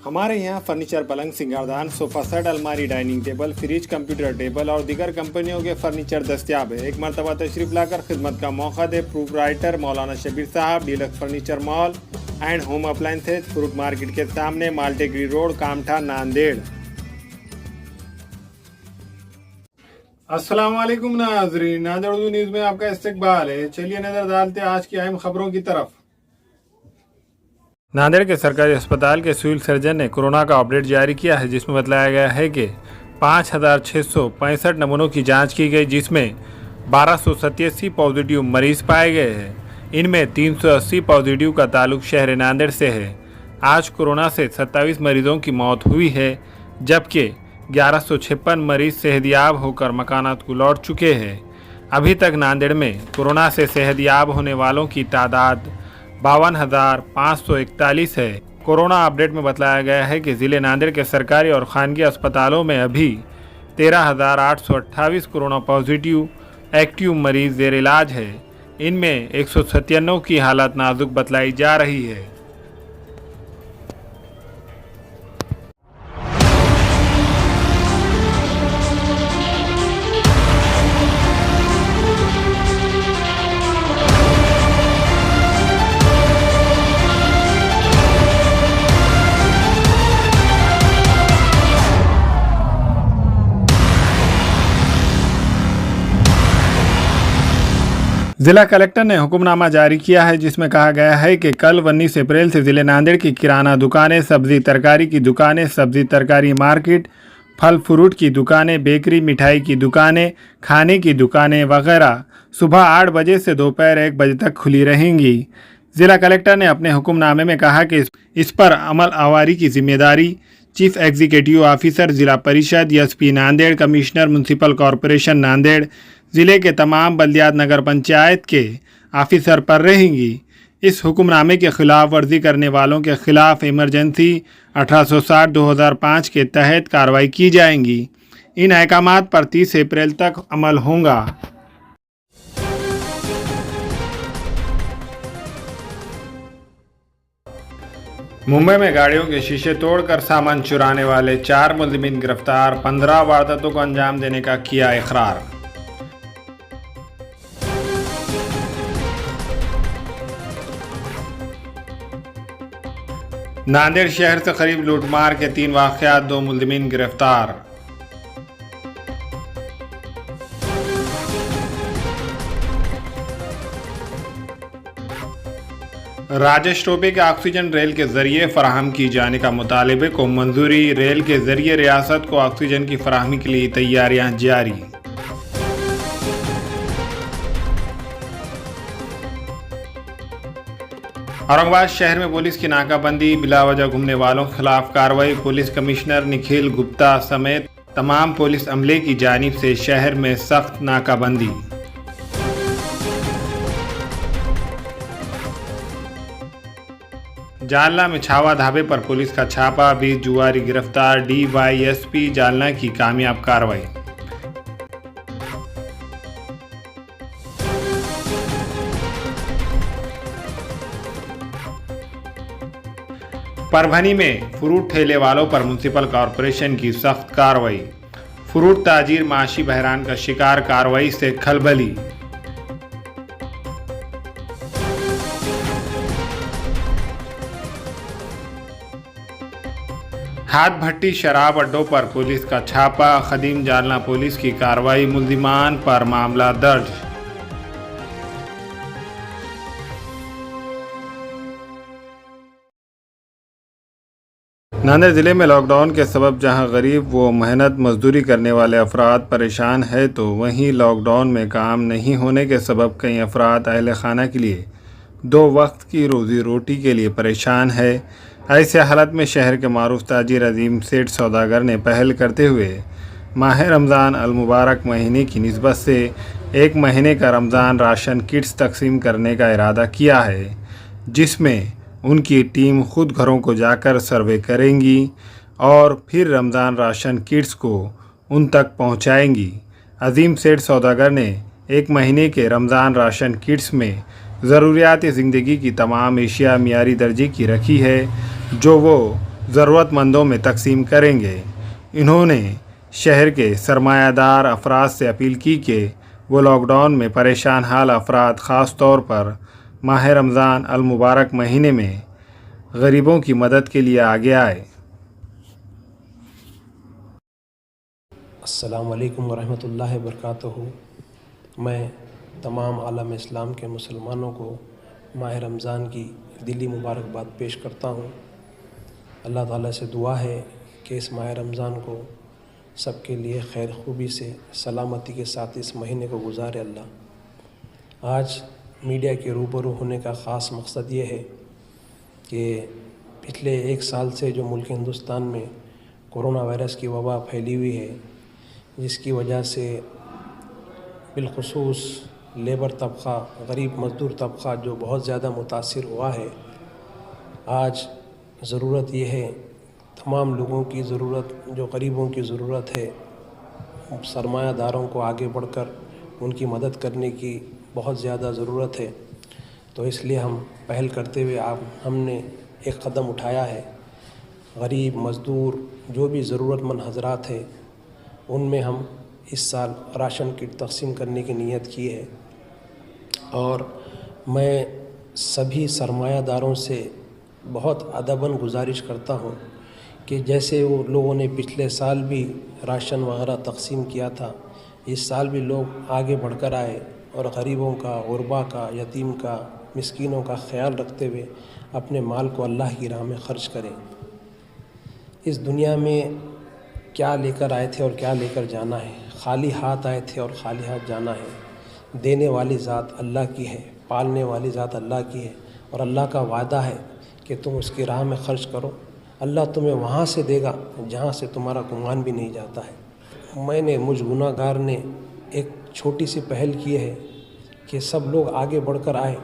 हमारे यहाँ फर्नीचर, पलंग, सिंगारदान, सोफा सेट, अलमारी, dining table, fridge, computer table और दीगर कंपनियों के फर्नीचर दस्तियाब है। एक मरतबा तशरीफ लाकर खिदमत का मौका दे। प्रोप्राइटर मौलाना शबीर साहब, deluxe furniture mall and home appliances, fruit market के सामने, माल्टेगरी रोड, कामठा, नांदेड़। अस्सलाम वालेकुम नाज़रीन, नांदेड़ उर्दू न्यूज़ में आपका इस्तकबाल है। चलिए नजर डालते हैं आज की अहम खबरों की तरफ। नांदेड़ के सरकारी अस्पताल के सिविल सर्जन ने कोरोना का अपडेट जारी किया है, जिसमें बताया गया है कि 5,665 नमूनों की जांच की गई, जिसमें 1,287 पॉजिटिव मरीज पाए गए हैं। इनमें 380 पॉजिटिव का ताल्लुक शहर नांदेड़ से है। आज कोरोना से 27 मरीजों की मौत हुई है, जबकि 1156 मरीज सेहतयाब होकर मकानात को लौट चुके हैं। अभी तक नांदेड़ में कोरोना से सेहतयाब होने वालों की तादाद 52,541 है। कोरोना अपडेट में बताया गया है कि ज़िले नांदेड़ के सरकारी और खानगी अस्पतालों में अभी 13,828 कोरोना पॉजिटिव एक्टिव मरीज ज़ेर इलाज है। इनमें 197 की हालत नाजुक बतलाई जा रही है। जिला कलेक्टर ने हुक्मनामा जारी किया है, जिसमें कहा गया है कि कल 19 अप्रैल से जिले नांदेड़ की किराना दुकानें, सब्जी तरकारी की दुकानें, सब्जी तरकारी मार्केट, फल फ्रूट की दुकानें, बेकरी, मिठाई की दुकानें, खाने की दुकानें वगैरह सुबह 8 बजे से दोपहर 1 बजे तक खुली रहेंगी। जिला कलेक्टर ने अपने हुक्मनामे में कहा कि इस पर अमल आवारी की जिम्मेदारी चीफ एग्जीक्यूटिव ऑफिसर जिला परिषद, SP Nanded, commissioner municipal corporation Nanded, ज़िले के तमाम बल्दियात नगर पंचायत के ऑफिसर पर रहेंगी। इस हुक्मनामे के खिलाफ वर्जी करने वालों के खिलाफ इमरजेंसी 1860/2005 के तहत कार्रवाई की जाएंगी। इन अहकामात पर 30 अप्रैल तक अमल होगा। मुंबई में गाड़ियों के शीशे तोड़कर सामान चुराने वाले 4 मुलजिमीन गिरफ्तार। 15 वारदातों को अंजाम देने का किया इकरार। नांदेड़ शहर से करीब लूटमार के 3 वाक़यात, 2 मुलजिमीन गिरफ्तार। राजेश टोपे के ऑक्सीजन रेल के जरिए फराहम की जाने का मुतालबे को मंजूरी। रेल के जरिए रियासत को ऑक्सीजन की फराहमी के लिए तैयारियां जारी। औरंगाबाद शहर में पुलिस की नाकाबंदी, बिलावजह घूमने वालों के खिलाफ कार्रवाई। पुलिस कमिश्नर निखिल गुप्ता समेत तमाम पुलिस अमले की जानिब से शहर में सख्त नाकाबंदी। जालना में छावा ढाबे पर पुलिस का छापा, 20 जुआरी गिरफ्तार। DYSP जालना की कामयाब कार्रवाई। परभनी में फ्रूट ठेले वालों पर म्यूनसिपल कॉरपोरेशन की सख्त कार्रवाई। फ्रूट ताजिर माशी बहरान का शिकार, कार्रवाई से खलबली। हाथ भट्टी शराब अड्डों पर पुलिस का छापा, खदीम जालना पुलिस की कार्रवाई, मुल्जिमान पर मामला दर्ज। नांदेड़ ज़िले में लॉकडाउन के सबब जहां गरीब व मेहनत मजदूरी करने वाले अफराद परेशान है, तो वहीं लॉकडाउन में काम नहीं होने के सबब कई अफराद अहल खाना के लिए 2 वक्त की रोज़ी रोटी के लिए परेशान है। ऐसे हालत में शहर के मारूफ ताजिर अजीम सेठ सौदागर ने पहल करते हुए माह रमज़ान अल मुबारक महीने की निस्बत से 1 महीने का रमज़ान राशन किट्स तकसीम करने का इरादा किया है, जिसमें उनकी टीम खुद घरों को जाकर सर्वे करेंगी और फिर रमज़ान राशन किट्स को उन तक पहुंचाएंगी। अजीम सेठ सौदागर ने 1 महीने के रमज़ान राशन किट्स में ज़रूरियात ज़िंदगी की तमाम एशिया मियारी दर्जे की रखी है, जो वो ज़रूरतमंदों में तकसीम करेंगे। इन्होंने शहर के सरमायादार अफराद से अपील की कि वो लॉकडाउन में परेशान हाल अफराद ख़ास तौर पर माह रमज़ान अल मुबारक महीने में गरीबों की मदद के लिए आगे आए। अस्सलाम वालेकुम वरहमतुल्लाहि वबरकातुहू। मैं तमाम आलम इस्लाम के मुसलमानों को माह रमज़ान की दिली मुबारकबाद पेश करता हूँ। अल्लाह ताला से दुआ है कि इस माह रमज़ान को सबके लिए खैर खूबी से सलामती के साथ इस महीने को गुजारे अल्लाह। आज मीडिया के रूबरू होने का ख़ास मकसद ये है कि पिछले 1 साल से जो मुल्क हिंदुस्तान में कोरोना वायरस की वबा फैली हुई है, जिसकी वजह से बिलखुसूस लेबर तबक़ा, गरीब मज़दूर तबक़ा जो बहुत ज़्यादा मुतासिर हुआ है, आज ज़रूरत यह है, तमाम लोगों की ज़रूरत, जो गरीबों की ज़रूरत है, सरमायादारों को आगे बढ़कर उनकी मदद करने की बहुत ज़्यादा ज़रूरत है। तो इसलिए हम पहल करते हुए हमने एक कदम उठाया है। गरीब मज़दूर जो भी ज़रूरतमंद हज़रात है, उनमें हम इस साल राशन किट तक़सीम करने की नीयत की है। और मैं सभी सरमायादारों से बहुत अदबन गुजारिश करता हूँ कि जैसे वो लोगों ने पिछले साल भी राशन वगैरह तक़सीम किया था, इस साल भी लोग आगे बढ़कर आए और गरीबों का, गुरबा का, यतीम का, मिस्कीनों का ख्याल रखते हुए अपने माल को अल्लाह की राह में ख़र्च करें। इस दुनिया में क्या लेकर आए थे और क्या लेकर जाना है? खाली हाथ आए थे और खाली हाथ जाना है। देने वाली ज़ात अल्लाह की है, पालने वाली ज़ात अल्लाह की है, और अल्लाह का वादा है कि तुम उसकी राह में ख़र्च करो, अल्लाह तुम्हें वहाँ से देगा जहाँ से तुम्हारा गुमान भी नहीं जाता है। मैंने, मुझ गुनाहगार ने एक छोटी सी पहल की है कि सब लोग आगे बढ़कर आए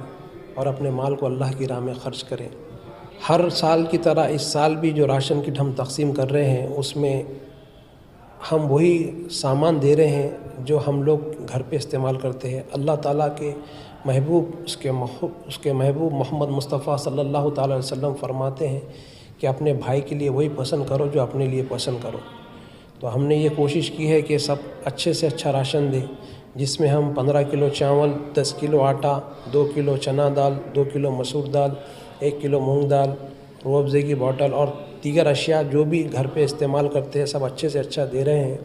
और अपने माल को अल्लाह की राह में ख़र्च करें। हर साल की तरह इस साल भी जो राशन किट हम तक़सीम कर रहे हैं, उसमें हम वही सामान दे रहे हैं जो हम लोग घर पे इस्तेमाल करते हैं। अल्लाह ताला के महबूब, उसके महबूब मोहम्मद मुस्तफ़ा सल्लल्लाहु ताला अलैहि वसल्लम फरमाते हैं कि अपने भाई के लिए वही पसंद करो जो अपने लिए पसंद करो। तो हमने ये कोशिश की है कि सब अच्छे से अच्छा राशन दें, जिसमें हम 15 किलो चावल, 10 किलो आटा, 2 किलो चना दाल, 2 किलो मसूर दाल, 1 किलो मूंग दाल, रूअफ़ज़े की बोतल और दीगर अशिया जो भी घर पे इस्तेमाल करते हैं, सब अच्छे से अच्छा दे रहे हैं।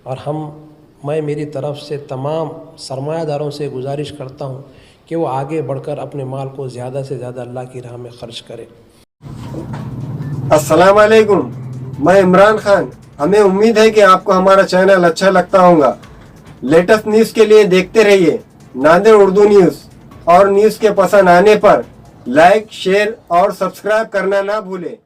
और मैं मेरी तरफ़ से तमाम सरमायादारों से गुजारिश करता हूँ कि वो आगे बढ़कर अपने माल को ज़्यादा से ज़्यादा अल्लाह की राह में ख़र्च करें। अस्सलाम वालेकुम, मैं इमरान खान। हमें उम्मीद है कि आपको हमारा चैनल अच्छा लगता होगा। लेटेस्ट न्यूज़ के लिए देखते रहिए नांदेड़ उर्दू न्यूज़, और न्यूज़ के पसंद आने पर लाइक, शेयर और सब्सक्राइब करना ना भूलें।